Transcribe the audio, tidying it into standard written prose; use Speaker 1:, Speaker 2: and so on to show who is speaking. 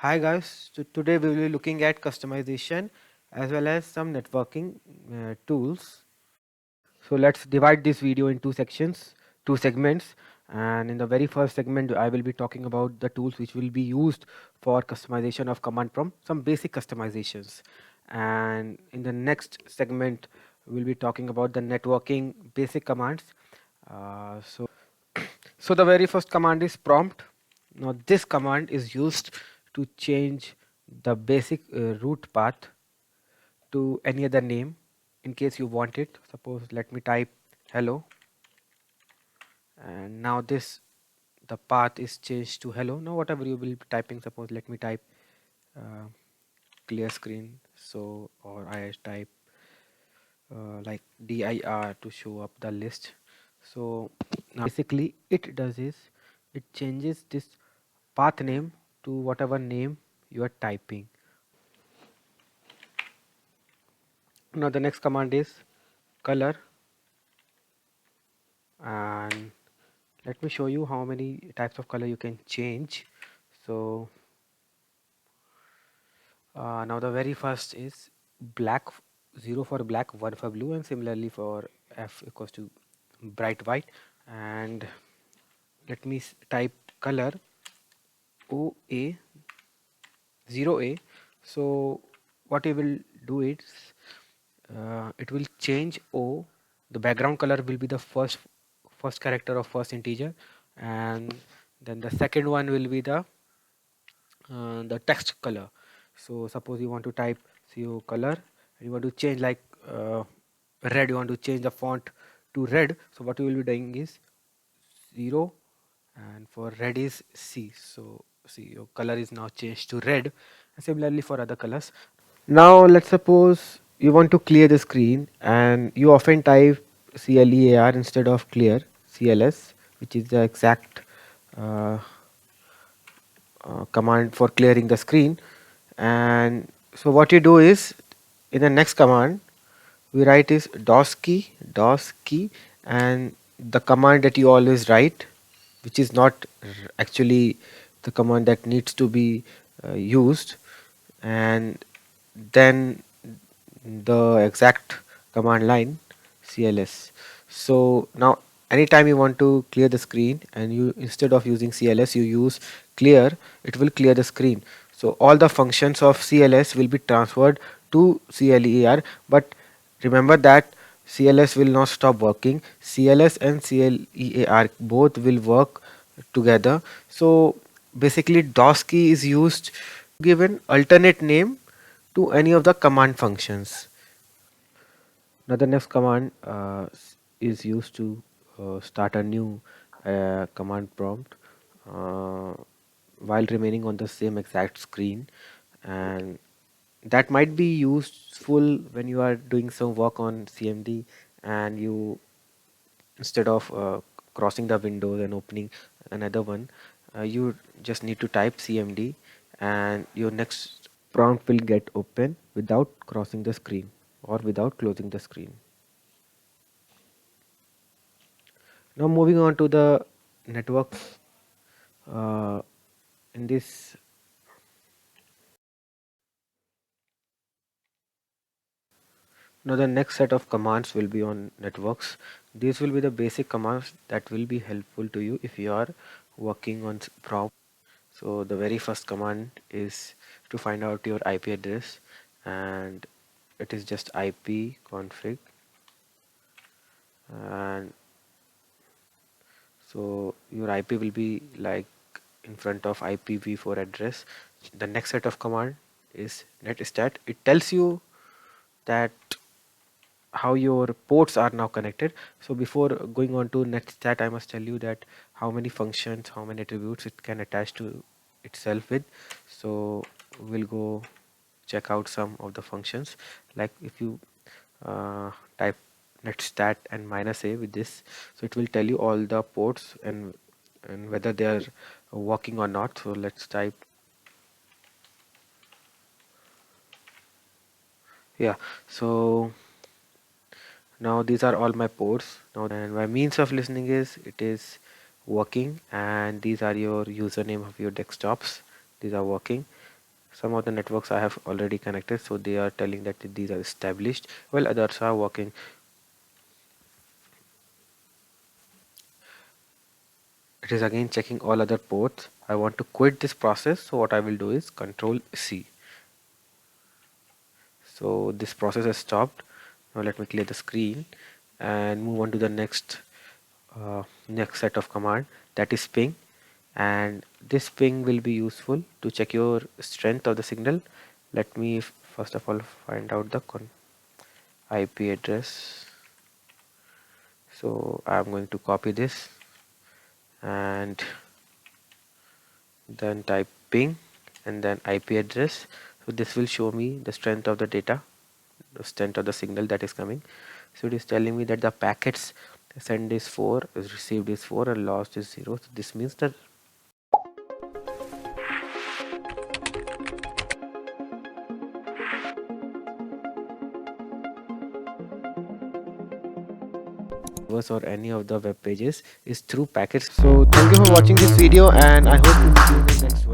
Speaker 1: Hi guys, so today we will be looking at customization as well as some networking tools. So let's divide this video in two segments. And in the very first segment, I will be talking about the tools which will be used for customization of command prompt, some basic customizations. And in the next segment, we'll be talking about the networking basic commands. So the very first command is prompt. Now this command is used to change the basic root path to any other name in case you want it. Suppose let me type hello, and now this the path is changed to hello. Now whatever you will be typing, suppose let me type uh, clear screen, so or I type like dir to show up the list. So now basically it does is it changes this path name to whatever name you are typing. Now the next command is color, and let me show you how many types of color you can change. So now the very first is black, 0 for black, 1 for blue, and similarly for f equals to bright white. And let me type color OA 0A. So what it will do is it will change O. The background color will be the first character of first integer, and then the second one will be the text color. So suppose you want to type CO color and you want to change like red, you want to change the font to red. So what you will be doing is 0, and for red is C. So see, your color is now changed to red, and similarly for other colors. Now let's suppose you want to clear the screen and you often type CLEAR instead of clear, CLS, which is the exact uh, command for clearing the screen. And so what you do is in the next command we write is DOS key, and the command that you always write, which is not actually the command that needs to be used, and then the exact command line CLS. So now anytime you want to clear the screen and you instead of using CLS you use clear, it will clear the screen. So all the functions of CLS will be transferred to CLEAR, but remember that CLS will not stop working. CLS and CLEAR both will work together. So basically DOS key is used to give an alternate name to any of the command functions. Now the next command is used to start a new command prompt uh, while remaining on the same exact screen, and that might be useful when you are doing some work on CMD and you instead of crossing the windows and opening another one, you just need to type CMD and your next prompt will get open without crossing the screen or without closing the screen. Now moving on to the networks. Uh, in this, now the next set of commands will be on networks. These will be the basic commands that will be helpful to you if you are working on prompt. So the very first command is to find out your IP address, and it is just IP config, and so your IP will be like in front of IPv4 address. The next set of command is netstat. It tells you that how your ports are now connected. So before going on to netstat, I must tell you that how many functions, how many attributes it can attach to itself with. So we'll go check out some of the functions. Like if you type netstat and -a with this, so it will tell you all the ports and whether they are working or not. So let's type, yeah. So now these are all my ports now, and my means of listening is it is working, and these are your username of your desktops. These are working. Some of the networks I have already connected, so they are telling that these are established, while others are working. It is again checking all other ports. I want to quit this process, so what I will do is Control C. So this process has stopped. Now let me clear the screen and move on to the next set of command, that is ping. And this ping will be useful to check your strength of the signal. Let me first of all find out the IP address. So I'm going to copy this and then type ping and then IP address. So this will show me the strength of the data, the strength of the signal that is coming. So it is telling me that the packets sent is 4, is received is 4, and lost is 0. So this means that or any of the web pages is through packets. So thank you for watching this video, and I hope to meet you in the next one.